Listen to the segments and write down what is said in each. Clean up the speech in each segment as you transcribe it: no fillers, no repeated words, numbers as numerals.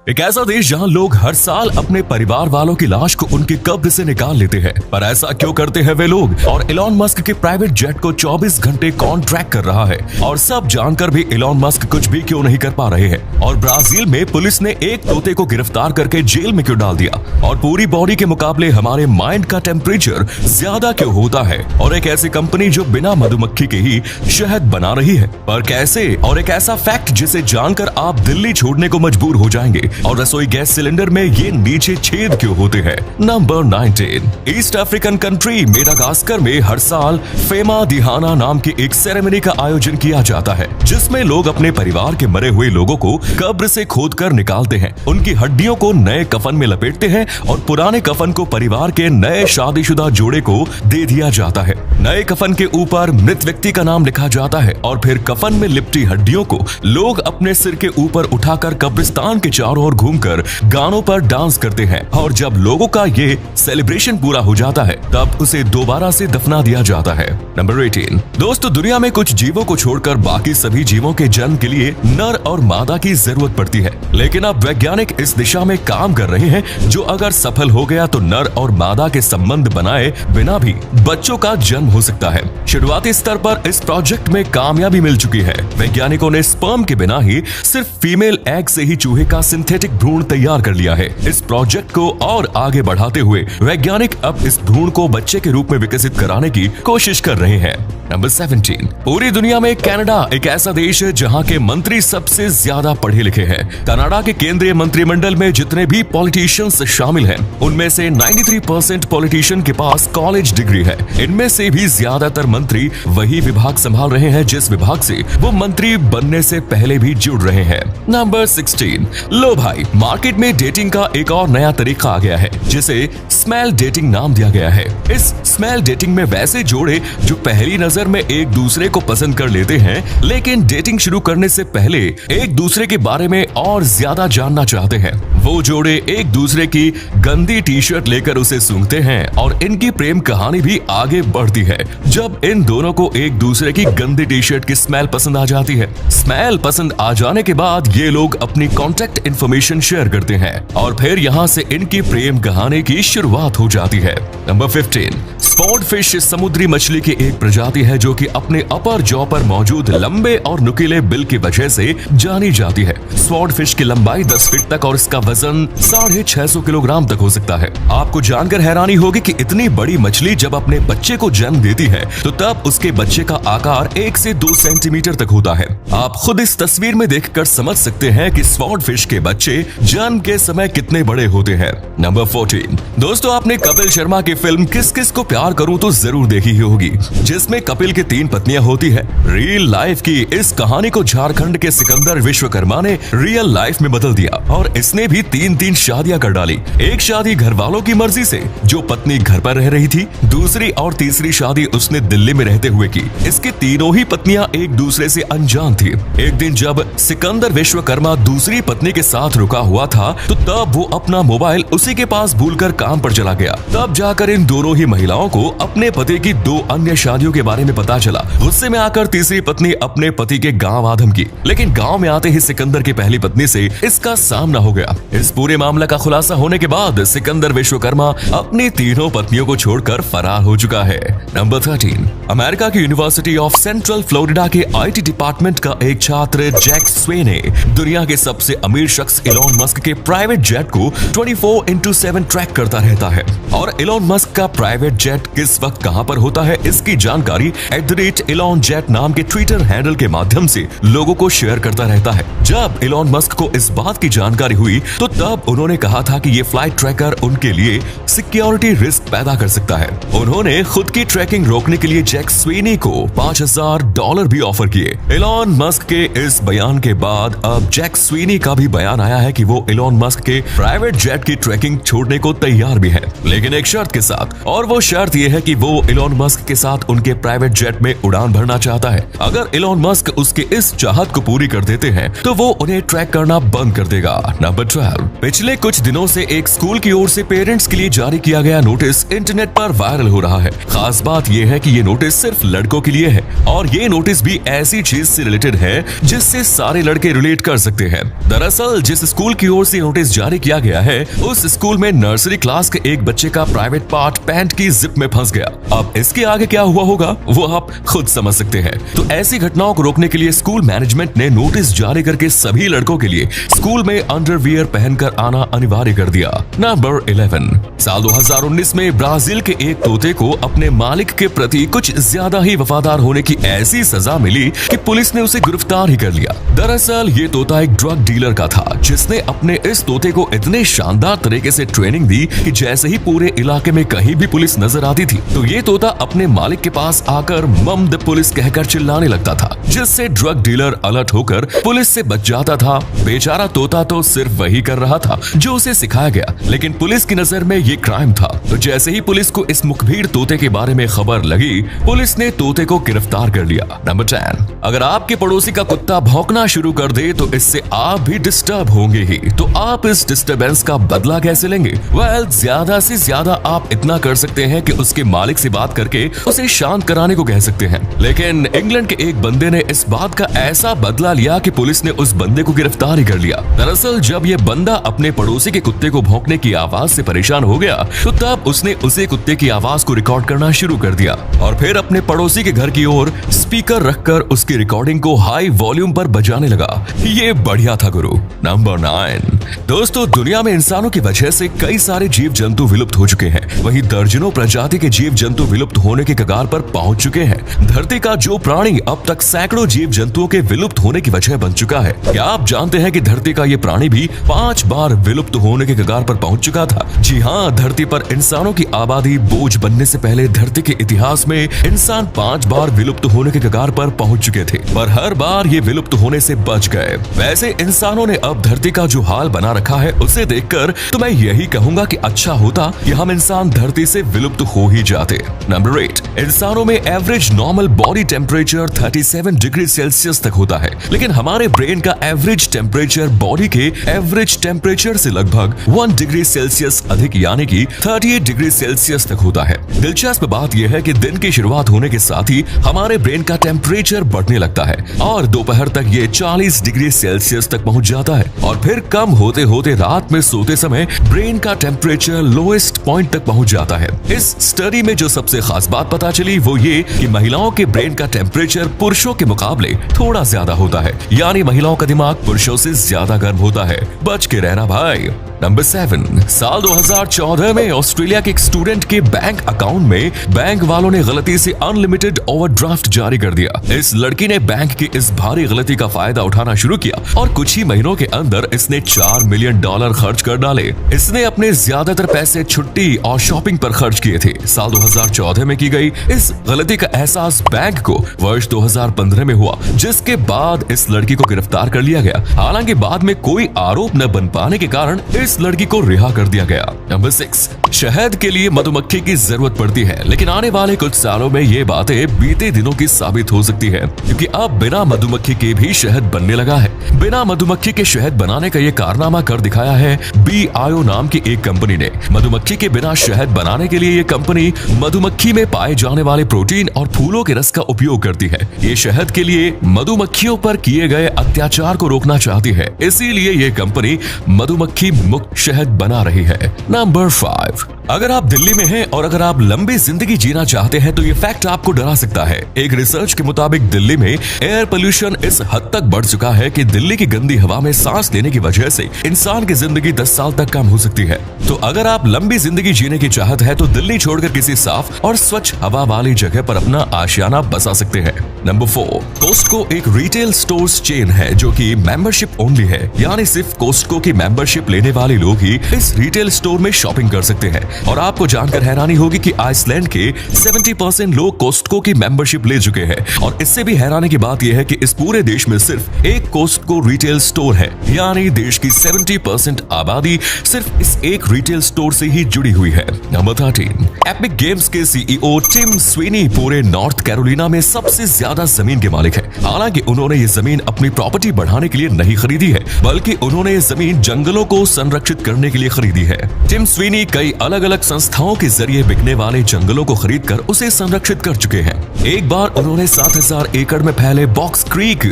एक ऐसा देश जहां लोग हर साल अपने परिवार वालों की लाश को उनकी कब्र से निकाल लेते हैं। पर ऐसा क्यों करते हैं वे लोग? और इलॉन मस्क के प्राइवेट जेट को 24 घंटे कौन ट्रैक कर रहा है? और सब जानकर भी इलॉन मस्क कुछ भी क्यों नहीं कर पा रहे हैं? और ब्राजील में पुलिस ने एक तोते को गिरफ्तार करके जेल में क्यों डाल दिया? और पूरी बॉडी के मुकाबले हमारे माइंड का टेम्परेचर ज्यादा क्यों होता है? और एक ऐसी कंपनी जो बिना मधुमक्खी के ही शहद बना रही है, पर कैसे? और एक ऐसा फैक्ट जिसे जानकर आप दिल्ली छोड़ने को मजबूर हो जाएंगे। और रसोई गैस सिलेंडर में ये नीचे छेद क्यों होते हैं? Number 19। East African country Madagascar में हर साल फेमा दिहाना नाम की एक सेरेमनी का आयोजन किया जाता है, जिसमें लोग अपने परिवार के मरे हुए लोगों को कब्र से खोदकर निकालते हैं, उनकी हड्डियों को नए कफन में लपेटते हैं और पुराने कफन को परिवार के नए शादीशुदा जोड़े को दे दिया जाता है। नए कफन के ऊपर मृत व्यक्ति का नाम लिखा जाता है और फिर कफन में लिपटी हड्डियों को लोग अपने सिर के ऊपर उठाकर कब्रिस्तान के चारों ओर घूमकर गानों पर डांस करते हैं। और जब लोगों का ये सेलिब्रेशन पूरा हो जाता है, तब उसे दोबारा से दफना दिया जाता है। नंबर 18। दोस्तों, दुनिया में कुछ जीवों को छोड़कर बाकी सभी जीवों के जन्म के लिए नर और मादा की जरूरत पड़ती है, लेकिन अब वैज्ञानिक इस दिशा में काम कर रहे हैं जो अगर सफल हो गया तो नर और मादा के संबंध बनाए बिना भी बच्चों का जन्म हो सकता है। शुरुआती स्तर पर इस प्रोजेक्ट में कामयाबी मिल चुकी है। वैज्ञानिकों ने स्पर्म के बिना ही सिर्फ फीमेल एग से ही चूहे का सिंथेटिक भ्रूण तैयार कर लिया है। इस प्रोजेक्ट को और आगे बढ़ाते हुए वैज्ञानिक अब इस भ्रूण को बच्चे के रूप में विकसित कराने की कोशिश कर रहे हैं। नंबर 17। पूरी दुनिया में कनाडा एक ऐसा देश है जहां के मंत्री सबसे ज्यादा पढ़े लिखे हैं। कनाडा के केंद्रीय मंत्रिमंडल में जितने भी पॉलिटिशियंस शामिल हैं, उनमें से 93% पॉलिटिशियन के पास कॉलेज डिग्री है। इनमें से भी ज्यादातर मंत्री वही विभाग संभाल रहे हैं जिस विभाग से वो मंत्री बनने से पहले भी जुड़ रहे हैं। नंबर 16। लो भाई, मार्केट में डेटिंग का एक और नया तरीका आ गया है, जिसे स्मेल डेटिंग नाम दिया गया है। इस स्मेल डेटिंग में वैसे जोड़े जो पहली नजर में एक दूसरे को पसंद कर लेते हैं, लेकिन डेटिंग शुरू करने से पहले एक दूसरे के बारे में और ज्यादा जानना चाहते हैं। वो जोड़े एक दूसरे की गंदी टी शर्ट लेकर उसे सूंघते हैं और इनकी प्रेम कहानी भी आगे बढ़ती है जब इन दोनों को एक दूसरे की गंदी टी शर्ट की स्मेल पसंद आ जाती है। स्मेल पसंद आ जाने के बाद ये लोग अपनी कॉन्टेक्ट इन्फॉर्मेशन शेयर करते हैं और फिर यहाँ से इनकी प्रेम कहानी की शुरुआत हो जाती है। नंबर 15। स्वॉर्ड फिश समुद्री मछली की एक प्रजाति है जो कि अपने अपर जॉ पर मौजूद लंबे और नुकीले बिल की वजह से जानी जाती है। स्वॉर्ड फिश की लंबाई 10 फीट तक और इसका वजन 650 किलोग्राम तक हो सकता है। आपको जानकर हैरानी होगी कि इतनी बड़ी मछली जब अपने बच्चे को जन्म देती है तो तब उसके बच्चे का आकार 1 से 2 सेंटीमीटर तक होता है। आप खुद इस तस्वीर में देखकर समझ सकते हैं कि स्वॉर्ड फिश के बच्चे जन्म के समय कितने बड़े होते हैं। नंबर 14। दोस्तों, आपने कपिल शर्मा की फिल्म किस किस को प्यार करूं तो जरूर देखी ही होगी, जिसमें कपिल की 3 पत्नियां होती है। रियल लाइफ की इस कहानी को झारखंड के सिकंदर विश्वकर्मा ने रियल लाइफ में बदल दिया और इसने भी 3 शादियां कर डाली। एक शादी घर वालों की मर्जी से, जो पत्नी घर पर रह रही थी। दूसरी और तीसरी शादी उसने दिल्ली में रहते हुए की। इसकी तीनों ही पत्नियां एक दूसरे से अनजान थी। एक दिन जब सिकंदर विश्वकर्मा दूसरी पत्नी के साथ रुका हुआ था तो तब वो अपना मोबाइल उसी के पास भूलकर काम पर चला गया। तब जाकर इन दोनों ही महिलाओं को अपने पति की 2 अन्य शादियों के बारे में पता चला। गुस्से में आकर तीसरी पत्नी अपने पति के गांव आधम की, लेकिन गांव में आते ही सिकंदर की पहली पत्नी से इसका सामना हो गया। इस पूरे मामले का खुलासा होने के बाद सिकंदर विश्वकर्मा अपनी तीनों पत्नियों को छोड़कर फरार हो चुका है। नंबर 13। अमेरिका की यूनिवर्सिटी ऑफ सेंट्रल फ्लोरिडा के IT डिपार्टमेंट का एक छात्र जैक स्वे ने दुनिया के सबसे अमीर शख्स इलॉन मस्क के प्राइवेट जेट को 24/7 ट्रैक करता रहता है। और इलॉन मस्क का प्राइवेट जेट किस वक्त कहां पर होता है, इसकी जानकारी @ElonJet नाम के ट्विटर हैंडल के माध्यम से लोगों को शेयर करता रहता है। जब इलॉन मस्क को इस बात की जानकारी हुई तो तब उन्होंने कहा था कि ये फ्लाइट ट्रैकर उनके लिए सिक्योरिटी रिस्क पैदा कर सकता है। उन्होंने खुद की ट्रैकिंग रोकने के लिए जैक स्वेनी को $5000 भी ऑफर किए। इलॉन मस्क के इस बयान के बाद अब जैक स्वेनी का भी बयान आया है कि वो इलॉन मस्क के प्राइवेट जेट की ट्रैकिंग छोड़ने को तैयार भी है, लेकिन एक शर्त के साथ। और वो शर्त ये है कि वो इलॉन मस्क के साथ उनके प्राइवेट जेट में उड़ान भरना चाहता है। अगर इलॉन मस्क उसके इस चाहत को पूरी कर देते हैं तो वो उन्हें ट्रैक करना बंद कर देगा। नंबर 12। पिछले कुछ दिनों से एक स्कूल की ओर से पेरेंट्स के लिए जारी किया गया नोटिस इंटरनेट पर वायरल हो रहा है। खास बात यह है कि ये नोटिस सिर्फ लड़कों के लिए है और ये नोटिस भी ऐसी चीज से रिलेटेड है जिससे सारे लड़के रिलेट कर सकते हैं। दरअसल जिस जिस स्कूल की ओर से नोटिस जारी किया गया है उस स्कूल में नर्सरी क्लास के एक बच्चे का प्राइवेट पार्ट पैंट की जिप में फंस गया। अब इसके आगे क्या हुआ होगा वो आप खुद समझ सकते हैं। तो ऐसी घटनाओं को रोकने के लिए स्कूल मैनेजमेंट ने नोटिस जारी करके सभी लड़कों के लिए स्कूल में अंडरवियर पहनकर आना अनिवार्य कर दिया। नंबर 11, साल 2019 में ब्राजील के एक तोते को अपने मालिक के प्रति कुछ ज्यादा ही वफादार होने की ऐसी सजा मिली कि पुलिस ने उसे गिरफ्तार ही कर लिया। दरअसल ये तोता एक ड्रग डीलर का था जिसने अपने इस तोते को इतने शानदार तरीके से ट्रेनिंग दी कि जैसे ही पूरे इलाके में कहीं भी पुलिस नजर आती थी तो ये तोता अपने मालिक के पास आकर मम द पुलिस कहकर चिल्लाने लगता था, जिससे ड्रग डीलर अलर्ट होकर पुलिस से बच जाता था। बेचारा तोता तो सिर्फ वही कर रहा था जो उसे सिखाया गया, लेकिन पुलिस की नजर में ये क्राइम था। तो जैसे ही पुलिस को इस मुखबिर तोते के बारे में खबर लगी, पुलिस ने तोते को गिरफ्तार कर लिया। नंबर 10, अगर आपके पड़ोसी का कुत्ता भौंकना शुरू कर दे तो इससे आप भी डिस्टर्ब होंगे ही। तो आप इस डिस्टर्बेंस का बदला कैसे लेंगे? वेल, ज्यादा से ज्यादा आप इतना कर सकते हैं कि उसके मालिक से बात करके उसे शांत कराने को कह सकते हैं। लेकिन इंग्लैंड के एक बंदे ने इस बात का ऐसा बदला लिया कि पुलिस ने उस बंदे को गिरफ्तार ही कर लिया। दरअसल जब ये बंदा अपने पड़ोसी के कुत्ते को भौंकने की आवाज से परेशान हो गया तो तब उसने उसे कुत्ते की आवाज को रिकॉर्ड करना शुरू कर दिया और फिर अपने पड़ोसी के घर की ओर स्पीकर रखकर उसकी रिकॉर्डिंग को हाई वॉल्यूम पर बजाने लगा। ये बढ़िया था गुरु। नंबर 9, दोस्तों, दुनिया में इंसानों की वजह से कई सारे जीव जंतु विलुप्त हो चुके हैं। वहीं दर्जनों प्रजाति के जीव जंतु विलुप्त होने के कगार पर पहुंच चुके हैं। धरती का जो प्राणी अब तक सैकड़ों जीव जंतुओं के विलुप्त होने की वजह बन चुका है। क्या आप जानते हैं कि धरती का ये प्राणी भी 5 बार विलुप्त होने के कगार पर पहुंच चुका था? जी हाँ, धरती पर इंसानों की आबादी बोझ बनने से पहले धरती के इतिहास में इंसान 5 बार विलुप्त होने के कगार पर पहुंच चुके थे, पर हर बार ये विलुप्त होने से बच गए। वैसे इंसानों ने अब धरती का जो हाल बना रखा है उसे देखकर तो मैं यही कहूंगा कि अच्छा होता कि हम इंसान धरती से विलुप्त हो ही जाते। नंबर 8, इंसानों में average normal body temperature 37 degree Celsius तक होता है, लेकिन हमारे ब्रेन का एवरेज टेम्परेचर बॉडी के एवरेज टेम्परेचर से लगभग 1 डिग्री सेल्सियस अधिक यानी कि 38 डिग्री सेल्सियस तक होता है। दिलचस्प बात यह है कि दिन की शुरुआत होने के साथ ही हमारे ब्रेन का टेम्परेचर बढ़ने लगता है और दोपहर तक ये 40 डिग्री सेल्सियस तक पहुंच जाता है और फिर कम होते होते रात में सोते समय ब्रेन का टेम्परेचर लोएस्ट पॉइंट तक पहुंच जाता है। इस स्टडी में जो सबसे खास बात पता चली वो ये कि महिलाओं के ब्रेन का टेम्परेचर पुरुषों के मुकाबले थोड़ा ज्यादा होता है, यानी महिलाओं का दिमाग पुरुषों से ज्यादा गर्म होता है। बच के रहना भाई। नंबर 7, साल 2014 में ऑस्ट्रेलिया के एक स्टूडेंट के बैंक अकाउंट में बैंक वालों ने गलती से अनलिमिटेड ओवरड्राफ्ट जारी कर दिया। इस लड़की ने बैंक की इस भारी गलती का फायदा उठाना शुरू किया और कुछ ही महीनों के अंदर इसने $4 मिलियन खर्च कर डाले। इसने अपने ज्यादातर पैसे छुट्टी और शॉपिंग पर खर्च किए थे। साल 2014 में की गई इस गलती का एहसास बैंक को वर्ष 2015 में हुआ, जिसके बाद इस लड़की को गिरफ्तार कर लिया गया। हालांकि बाद में कोई आरोप न बन पाने के कारण इस लड़की को रिहा कर दिया गया। नंबर 6, शहद के लिए मधुमक्खी की जरूरत पड़ती है, लेकिन आने वाले कुछ सालों में ये बातें बीते दिनों की साबित हो सकती है, क्योंकि अब बिना मधुमक्खी के भी शहद बनने लगा है। बिना मधुमक्खी के शहद बनाने का ये कारनामा कर दिखाया है BIO नाम की एक कंपनी ने। मधुमक्खी के बिना शहद बनाने के लिए ये कंपनी मधुमक्खी में पाए जाने वाले प्रोटीन और फूलों के रस का उपयोग करती है। ये शहद के लिए मधुमक्खियों पर किए गए अत्याचार को रोकना चाहती है, इसीलिए ये कंपनी मधुमक्खी मुक्त शहद बना रही है। नंबर 5, अगर आप दिल्ली में हैं और अगर आप लंबी जिंदगी जीना चाहते हैं तो ये फैक्ट आपको डरा सकता है। एक रिसर्च के मुताबिक दिल्ली में एयर पोल्यूशन इस हद तक बढ़ चुका है कि दिल्ली की गंदी हवा में सांस लेने की वजह से इंसान की जिंदगी 10 साल तक कम हो सकती है। तो अगर आप लंबी जिंदगी जीने की चाहत है तो दिल्ली छोड़कर किसी साफ और स्वच्छ हवा वाली जगह पर अपना आशियाना बसा सकते हैं। नंबर 4, कोस्टको एक रिटेल स्टोर्स चेन है जो कि मेंबरशिप ओनली है, यानी सिर्फ कोस्टको की मेंबरशिप लेने वाले लोग ही इस रिटेल स्टोर में शॉपिंग कर सकते हैं। और आपको जानकर हैरानी होगी कि आइसलैंड के 70% लोग कोस्टको की मेंबरशिप ले चुके हैं। और इससे भी हैरानी की बात यह है कि इस पूरे देश में सिर्फ एक कोस्टको रिटेल स्टोर है, यानी देश की 70% आबादी सिर्फ इस एक रिटेल स्टोर से ही जुड़ी हुई है। नंबर 13, एपिक गेम्स के CEO टिम स्वीनी पूरे नॉर्थ कैरोलिना में सबसे ज्यादा जमीन के मालिक है। हालांकि उन्होंने ये जमीन अपनी प्रॉपर्टी बढ़ाने के लिए नहीं खरीदी है, बल्कि उन्होंने ये जमीन जंगलों को संरक्षित करने के लिए खरीदी है। टिम स्वीनी कई अलग अलग संस्थाओं के जरिए बिकने वाले जंगलों को खरीदकर उसे संरक्षित कर चुके हैं। एक बार उन्होंने 7000 एकड़ में फैले बॉक्स क्रीक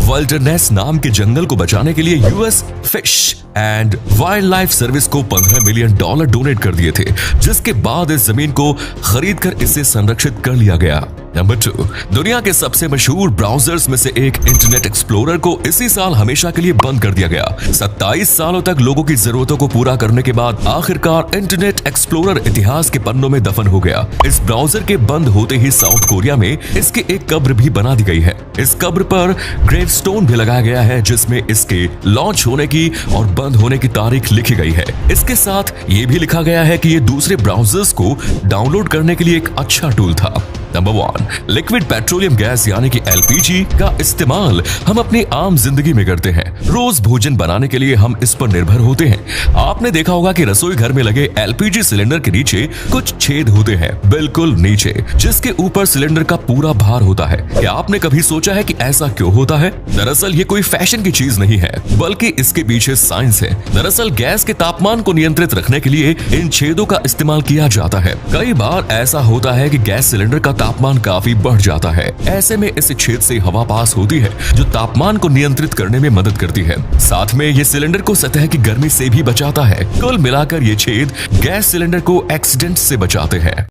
विल्डरनेस नाम के जंगल को बचाने के लिए US fish and wild life service को $15 मिलियन डोनेट कर दिए थे, जिसके बाद इस जमीन को खरीदकर इसे संरक्षित कर लिया गया। नंबर 2, दुनिया के सबसे मशहूर ब्राउजर्स में से एक इंटरनेट एक्सप्लोरर को इसी साल हमेशा के लिए बंद कर दिया गया। 27 सालों तक लोगों की जरूरतों को पूरा करने के बाद आखिरकार इंटरनेट एक्सप्लोरर इतिहास के पन्नों में दफन हो गया। इस ब्राउजर के बंद होते ही साउथ कोरिया में इसकी एक कब्र भी बना दी गई है। इस कब्र पर ग्रेवस्टोन भी लगाया गया है, जिसमें इसके लॉन्च होने की और बंद होने की तारीख लिखी गई है। इसके साथ ये भी लिखा गया है कि ये दूसरे ब्राउजर्स को डाउनलोड करने के लिए एक अच्छा टूल था। नंबर 1, लिक्विड पेट्रोलियम गैस यानी कि एलपीजी का इस्तेमाल हम अपनी आम जिंदगी में करते हैं। रोज भोजन बनाने के लिए हम इस पर निर्भर होते हैं। आपने देखा होगा कि रसोई घर में लगे एलपीजी सिलेंडर के नीचे कुछ छेद होते हैं, बिल्कुल नीचे, जिसके ऊपर सिलेंडर का पूरा भार होता है। क्या आपने कभी सोचा है कि ऐसा क्यों होता है? दरअसल ये कोई फैशन की चीज नहीं है, बल्कि इसके पीछे साइंस है। दरअसल गैस के तापमान को नियंत्रित रखने के लिए इन छेदों का इस्तेमाल किया जाता है। कई बार ऐसा होता है कि गैस सिलेंडर का तापमान काफी बढ़ जाता है। ऐसे में इस छेद से हवा पास होती है, जो तापमान को नियंत्रित करने में मदद करती है। साथ में ये सिलेंडर को सतह की गर्मी से भी बचाता है। कुल मिलाकर ये छेद गैस सिलेंडर को एक्सीडेंट से बचाते हैं।